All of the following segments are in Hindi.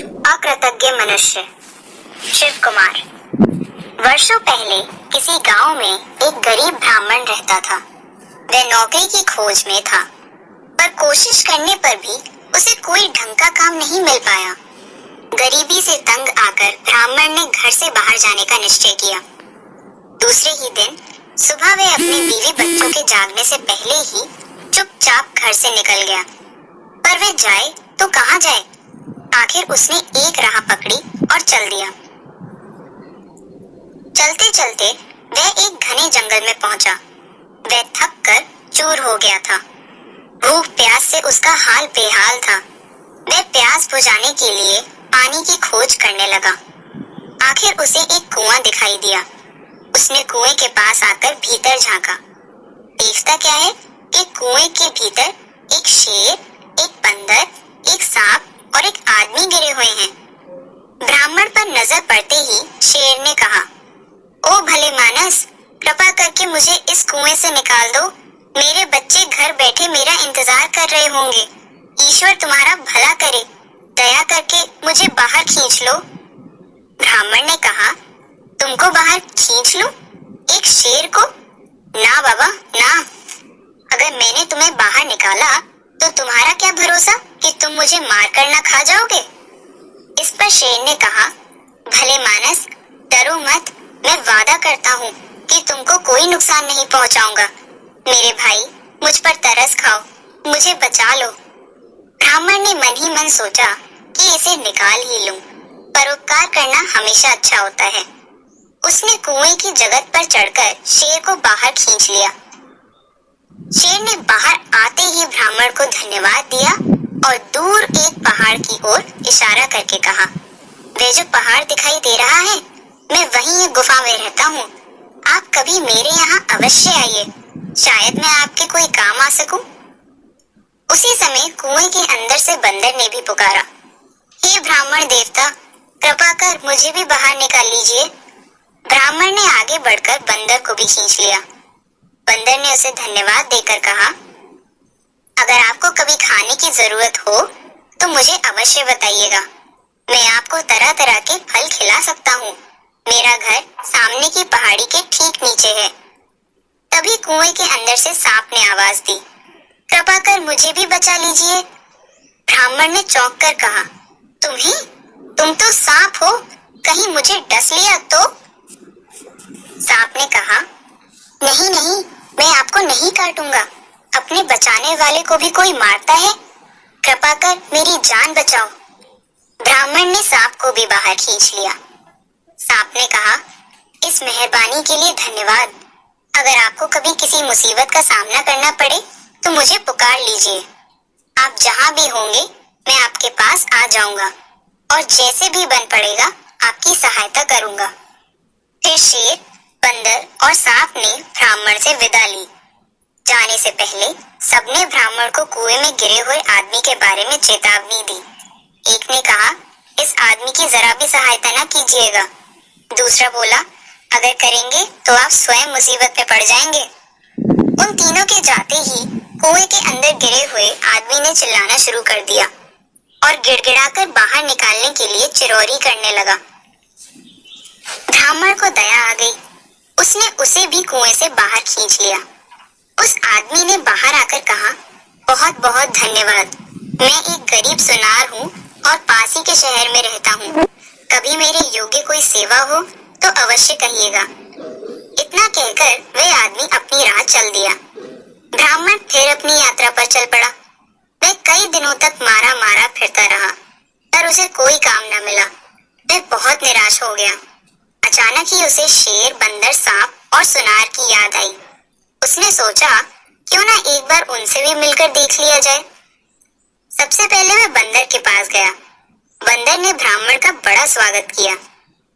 अकृतज्ञ मनुष्य। शिव कुमार। वर्षों पहले किसी गांव में एक गरीब ब्राह्मण रहता था। वह नौकरी की खोज में था, पर कोशिश करने पर भी उसे कोई ढंग का काम नहीं मिल पाया। गरीबी से तंग आकर ब्राह्मण ने घर से बाहर जाने का निश्चय किया। दूसरे ही दिन सुबह वह अपने बीवी बच्चों के जागने से पहले ही चुपचाप घर से निकल गया। पर वह जाए तो कहाँ जाए? आखिर उसने एक राह पकड़ी और चल दिया। चलते चलते वह एक घने जंगल में पहुंचा। वह थक कर चूर हो गया था। भूख प्यास से उसका हाल बेहाल था। वह प्यास बुझाने के लिए पानी की खोज करने लगा। आखिर उसे एक कुआं दिखाई दिया। उसने कुएं के पास आकर भीतर झांका। देखता क्या है कि कुएं के भीतर एक शेर, एक बंदर, एक सांप और एक आदमी गिरे हुए हैं। ब्राह्मण पर नजर पड़ते ही शेर ने कहा, ओ भले मानस, कृपा करके मुझे इस कुएं से निकाल दो। मेरे बच्चे घर बैठे मेरा इंतजार कर रहे होंगे। ईश्वर तुम्हारा भला करे, दया करके मुझे बाहर खींच लो। ब्राह्मण ने कहा, तुमको बाहर खींच लूं? एक शेर को? ना बाबा ना। अगर मैंने तुम्हें बाहर निकाला तो तुम्हारा क्या भरोसा कि तुम मुझे मार कर ना खा जाओगे? इस पर शेर ने कहा, भले मानस, डरो मत। मैं वादा करता हूँ कि तुमको कोई नुकसान नहीं पहुँचाऊंगा। मेरे भाई, मुझ पर तरस खाओ, मुझे बचा लो। ब्राह्मण ने मन ही मन सोचा कि इसे निकाल ही लूं, परोपकार करना हमेशा अच्छा होता है। उसने कुएं की जगत पर चढ़कर शेर को बाहर खींच लिया। शेर ने बाहर आते ही ब्राह्मण को धन्यवाद दिया और दूर एक पहाड़ की ओर इशारा करके कहा, वे जो पहाड़ दिखाई दे रहा है, मैं वहीं एक गुफा में रहता हूँ। आप कभी मेरे यहाँ अवश्य आइए, शायद मैं आपके कोई काम आ सकूं। उसी समय कुएं के अंदर से बंदर ने भी पुकारा, हे ब्राह्मण देवता, कृपा कर मुझे भी बाहर निकाल लीजिए। ब्राह्मण ने आगे बढ़कर बंदर को भी खींच लिया। बंदर ने उसे धन्यवाद देकर कहा, अगर आपको कभी खाने की जरूरत हो तो मुझे अवश्य बताइएगा। मैं आपको तरह तरह के फल खिला सकता हूँ। मेरा घर सामने की पहाड़ी के ठीक नीचे है। तभी कुएं के अंदर से सांप ने आवाज दी, कृपा कर मुझे भी बचा लीजिए। ब्राह्मण ने चौंक कर कहा, तुम्हें? तुम तो सांप हो, कहीं मुझे डस लिया तो? सांप ने कहा, नहीं नहीं, मैं आपको नहीं काटूंगा। अपने बचाने वाले को भी कोई मारता है। कृपा कर मेरी जान बचाओ। ब्राह्मण ने सांप को भी बाहर खींच लिया। सांप ने कहा, इस मेहरबानी के लिए धन्यवाद। अगर आपको कभी किसी मुसीबत का सामना करना पड़े तो मुझे पुकार लीजिए। आप जहाँ भी होंगे मैं आपके पास आ जाऊंगा और जैसे भी बन पड़ेगा आपकी सहायता करूंगा। फिर शेर, बंदर और सांप ने ब्राह्मण से विदा ली। जाने से पहले सबने ब्राह्मण को कुएं में गिरे हुए आदमी के बारे में चेतावनी दी। एक ने कहा, इस आदमी की जरा भी सहायता न कीजिएगा। दूसरा बोला, अगर करेंगे तो आप स्वयं मुसीबत में पड़ जाएंगे। उन तीनों के जाते ही कुएं के अंदर गिरे हुए आदमी ने चिल्लाना शुरू कर दिया और गिड़गिड़ाकर बाहर निकालने के लिए चिरौरी करने लगा। ब्राह्मण को दया आ गई। उसने उसे भी कुएं से बाहर खींच लिया। उस आदमी ने बाहर आकर कहा, बहुत बहुत धन्यवाद। मैं एक गरीब सुनार हूँ और पास ही के शहर में रहता हूँ। कभी मेरे योग्य कोई सेवा हो तो अवश्य कहिएगा। इतना कहकर वह आदमी अपनी राह चल दिया। ब्राह्मण फिर अपनी यात्रा पर चल पड़ा। वह कई दिनों तक मारा मारा फिरता रहा, पर उसे कोई काम न मिला। वह बहुत निराश हो गया। अचानक ही उसे शेर, बंदर, सांप और सुनार की याद आई। उसने सोचा, क्यों ना एक बार उनसे भी मिलकर देख लिया जाए। सबसे पहले वह बंदर के पास गया। बंदर ने ब्राह्मण का बड़ा स्वागत किया।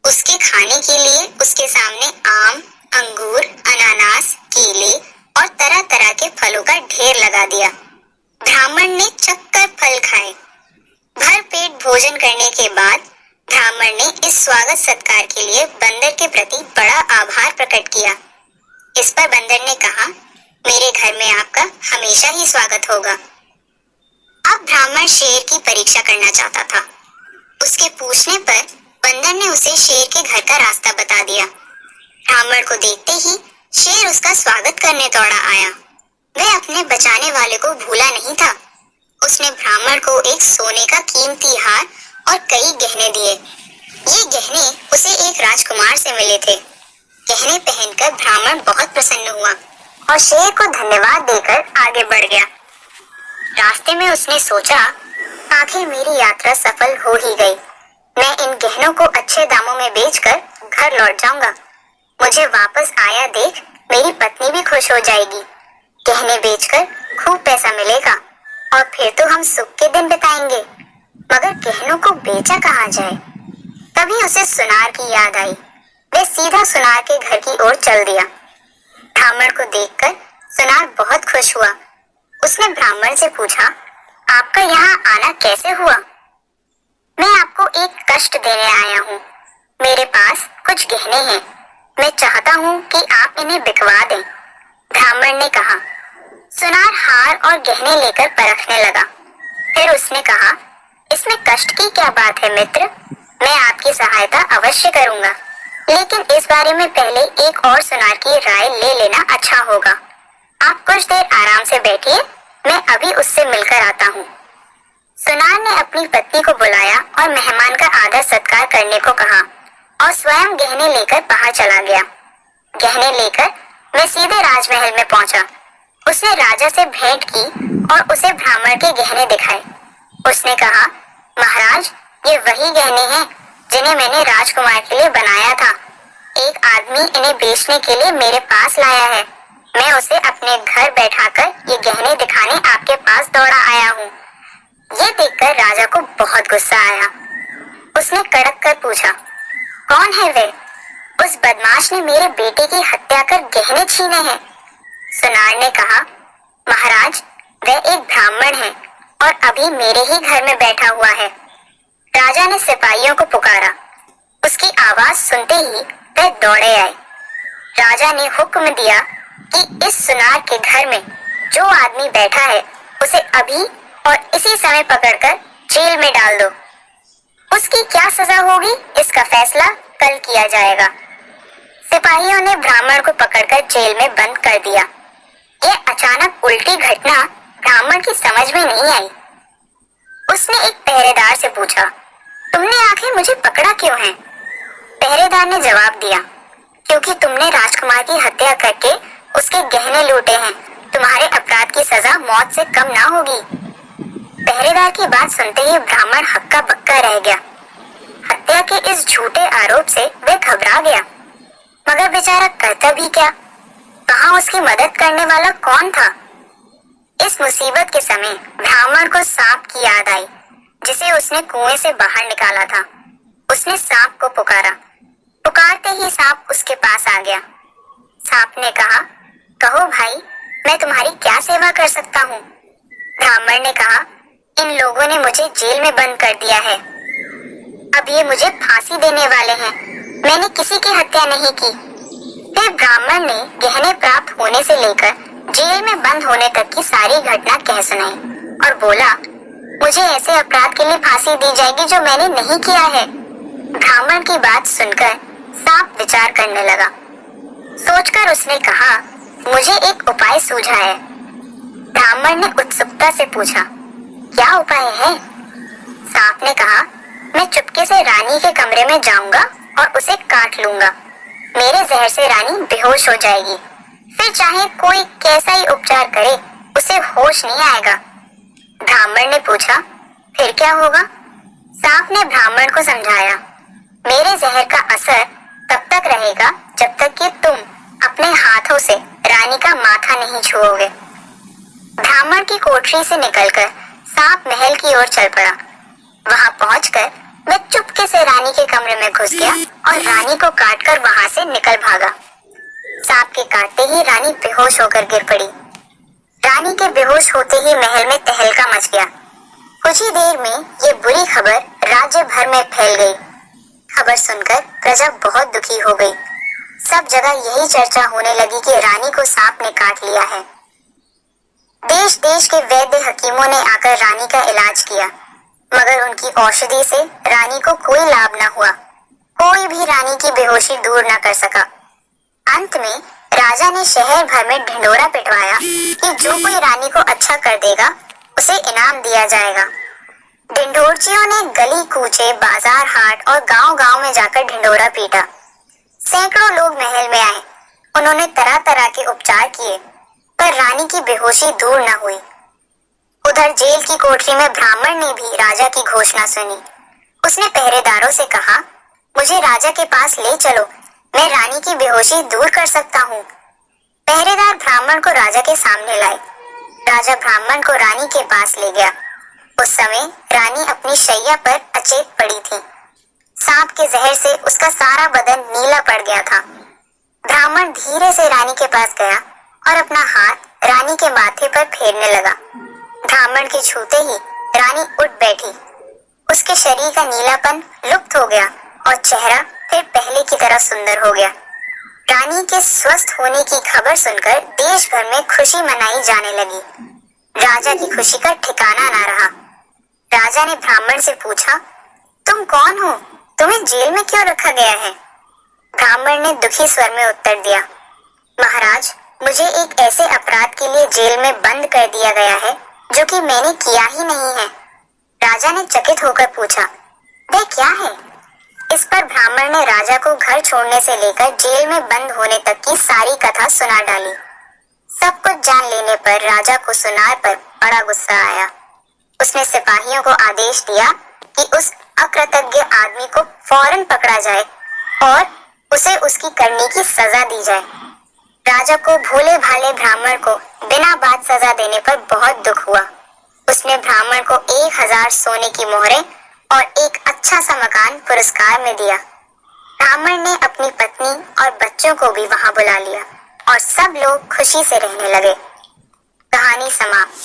उसके खाने के लिए उसके सामने आम, अंगूर, अनानास, केले और तरह तरह के फलों का ढेर लगा दिया। ब्राह्मण ने चक्कर फल खाए। भर पेट भोजन करने के बाद ब्राह्मण ने इस स्वागत सत्कार के लिए बंदर के प्रति बड़ा आभार प्रकट किया। इस पर बंदर ने कहा, मेरे घर में आपका हमेशा ही स्वागत होगा। अब ब्राह्मण शेर की परीक्षा करना चाहता था। उसके पूछने पर बंदर ने उसे शेर के घर का रास्ता बता दिया। ब्राह्मण को देखते ही शेर उसका स्वागत करने दौड़ा आया। वह अपने बचाने वाले को भूला नहीं था। उसने ब्राह्मण को एक सोने का कीमती हार और कई गहने दिए। ये गहने उसे एक राजकुमार से मिले थे। गहने पहनकर ब्राह्मण बहुत प्रसन्न हुआ और शेर को धन्यवाद देकर आगे बढ़ गया। रास्ते में उसने सोचा, आखिर मेरी यात्रा सफल हो ही गई। मैं इन गहनों को अच्छे दामों में बेचकर घर लौट जाऊंगा। मुझे वापस आया देख मेरी पत्नी भी खुश हो जाएगी। गहने बेचकर खूब पैसा मिलेगा और फिर तो हम सुख के दिन बिताएंगे। मगर गहनों को बेचा कहाँ जाए? तभी उसे सुनार की याद आई। वह सीधा सुनार के घर की ओर चल दिया। ब्राह्मण को देखकर सुनार बहुत खुश हुआ। उसने ब्राह्मण से पूछा, आपका यहाँ आना कैसे हुआ? मैं आपको एक कष्ट देने आया हूँ। मेरे पास कुछ गहने हैं। मैं चाहता हूँ कि आप इन्हें बिकवा दें। ब्राह्मण ने कहा। सुनार हार और गहने लेकर परखने लगा। फिर उसने कहा, इसमें कष्ट की क्या बात है मित्र? मैं आपकी सहायता अवश्य करूंगा, लेकिन इस बारे में पहले एक और सुनार की राय ले लेना अच्छा होगा। आप कुछ देर आराम से बैठिए, मैं अभी उससे मिलकर आता हूँ। सुनार ने अपनी पत्नी को बुलाया और मेहमान का आदर सत्कार करने को कहा और स्वयं गहने लेकर बाहर चला गया। गहने लेकर वह सीधे राजमहल में पहुंचा। उसने राजा से भेंट की और उसे ब्राह्मण के गहने दिखाए। उसने कहा, महाराज, ये वही गहने हैं जिन्हें मैंने राजकुमार के लिए बनाया था। एक आदमी इन्हें बेचने के लिए मेरे पास लाया है। मैं उसे अपने घर बैठाकर ये गहने दिखाने आपके पास दौड़ा आया हूँ। ये देखकर राजा को बहुत गुस्सा आया। उसने कड़क कर पूछा, कौन है वे? उस बदमाश ने मेरे बेटे की हत्या कर गहने छीने हैं। सुनार ने कहा, महाराज, वह एक ब्राह्मण है और अभी मेरे ही घर में बैठा हुआ है। राजा ने सिपाहियों को पुकारा। उसकी आवाज सुनते ही वह दौड़े आए। राजा ने हुक्म दिया कि इस सुनार के घर में जो आदमी बैठा है उसे अभी और इसी समय पकड़कर जेल में डाल दो। उसकी क्या सजा होगी इसका फैसला कल किया जाएगा। सिपाहियों ने ब्राह्मण को पकड़कर जेल में बंद कर दिया। यह अचानक उल्टी घटना ब्राह्मण की समझ में नहीं आई। उसने एक पहरेदार से पूछा, तुमने आखिर मुझे पकड़ा क्यों है? पहरेदार ने जवाब दिया, क्योंकि तुमने राजकुमार की हत्या करके उसके गहने लूटे हैं। तुम्हारे अपराध की सजा मौत से कम ना होगी। पहरेदार की बात सुनते ही ब्राह्मण हक्का बक्का रह गया। हत्या के इस झूठे आरोप से वह घबरा गया, मगर बेचारा करता भी क्या? कहाँ उसकी मदद करने वाला कौन था? इस मुसीबत के समय ब्राह्मण को सांप की याद आई, जिसे उसने कुएं से बाहर निकाला था। उसने सांप को पुकारा। पुकारते ही सांप उसके पास आ गया। सांप ने कहा, कहो भाई, मैं तुम्हारी क्या सेवा कर सकता हूँ? ब्राह्मण ने कहा, इन लोगों ने मुझे जेल में बंद कर दिया है। अब ये मुझे फांसी देने वाले हैं। मैंने किसी की हत्या नहीं की। फिर ब्राह्मण ने गहने प्राप्त होने से लेकर जेल में बंद होने तक की सारी घटना कह सुनाई और बोला, मुझे ऐसे अपराध के लिए फांसी दी जाएगी जो मैंने नहीं किया है। ब्राह्मण की बात सुनकर सांप विचार करने लगा। सोचकर उसने कहा, मुझे एक उपाय सूझा है। ब्राह्मण ने उत्सुकता से पूछा, क्या उपाय है? सांप ने कहा, मैं चुपके से रानी के कमरे में जाऊंगा और उसे काट लूंगा। मेरे जहर से रानी बेहोश हो जाएगी। फिर चाहे कोई कैसा ही उपचार करे, उसे होश नहीं आएगा। ब्राह्मण ने पूछा, फिर क्या होगा? सांप ने ब्राह्मण को समझाया, मेरे जहर का असर तब तक रहेगा जब तक कि तुम अपने हाथों से रानी का माथा नहीं छुओगे। ब्राह्मण की कोठरी से निकलकर सांप महल की ओर चल पड़ा। वहां पहुंचकर वह चुपके से रानी के कमरे में घुस गया और रानी को काटकर वहां से निकल भागा। सांप के काटते ही रानी बेहोश होकर गिर पड़ी। रानी के बेहोश होते ही महल में तहलका मच गया। कुछ ही देर में ये बुरी खबर राज्य भर में फैल गई। खबर सुनकर प्रजा बहुत दुखी हो गई। सब जगह यही चर्चा होने लगी कि रानी को सांप ने काट लिया है। देश देश के वैद्य हकीमों ने आकर रानी का इलाज किया, मगर उनकी औषधि से रानी को कोई लाभ न हुआ। कोई भी रानी की बेहोशी दूर न कर सका। अंत में राजा ने शहर भर में ढिंढोरा पिटवाया कि जो कोई रानी को अच्छा कर देगा उसे इनाम दिया जाएगा। ढिंढोरचियों ने गली कूचे, बाजार हाट और गांव-गांव में जाकर ढिंढोरा पीटा। सैकड़ों लोग महल में आए। उन्होंने तरह तरह के उपचार किए, पर रानी की बेहोशी दूर न हुई। उधर जेल की कोठरी में ब्राह्मण ने भी राजा की घोषणा सुनी। उसने पहरेदारों से कहा, मुझे राजा के पास ले चलो, मैं रानी की बेहोशी दूर कर सकता हूँ। पहरेदार ब्राह्मण को राजा के सामने लाए। राजा ब्राह्मण को रानी के पास ले गया। उस समय रानी अपनी शैया पर अचेत पड़ी थी। सांप के जहर से उसका सारा बदन नीला पड़ गया था। ब्राह्मण धीरे से रानी के पास गया और अपना हाथ रानी के माथे पर फेरने लगा। ब्राह्मण के छूते ही रानी उठ बैठी। उसके शरीर का नीलापन लुप्त हो गया और चेहरा फिर पहले की तरह सुंदर हो गया। रानी के स्वस्थ होने की खबर सुनकर देश भर में खुशी मनाई जाने लगी। राजा की खुशी का ठिकाना ना रहा। राजा ने ब्राह्मण से पूछा, तुम कौन हो? तुम्हें जेल में क्यों रखा गया है? ब्राह्मण ने दुखी स्वर में उत्तर दिया, महाराज, मुझे एक ऐसे अपराध के लिए जेल में बंद कर दिया गया है जो कि मैंने किया ही नहीं है। राजा ने चकित होकर पूछा, वह क्या है? इस पर ब्राह्मण ने राजा को घर छोड़ने से लेकर जेल में बंद होने तक की सारी कथा सुना डाली। सब कुछ जान लेने पर राजा को सुनार पर बड़ा गुस्सा आया। उसने सिपाहियों को आदेश दिया कि उस अकृतज्ञ आदमी को फौरन पकड़ा जाए और उसे उसकी करने की सजा दी जाए। राजा को भोले भाले ब्राह्मण को बिना बात सजा देने पर बहुत दुख हुआ। उसने ब्राह्मण को 1000 सोने की मोहरें और एक अच्छा सा मकान पुरस्कार में दिया। ब्राह्मण ने अपनी पत्नी और बच्चों को भी वहां बुला लिया और सब लोग खुशी से रहने लगे। कहानी समाप्त।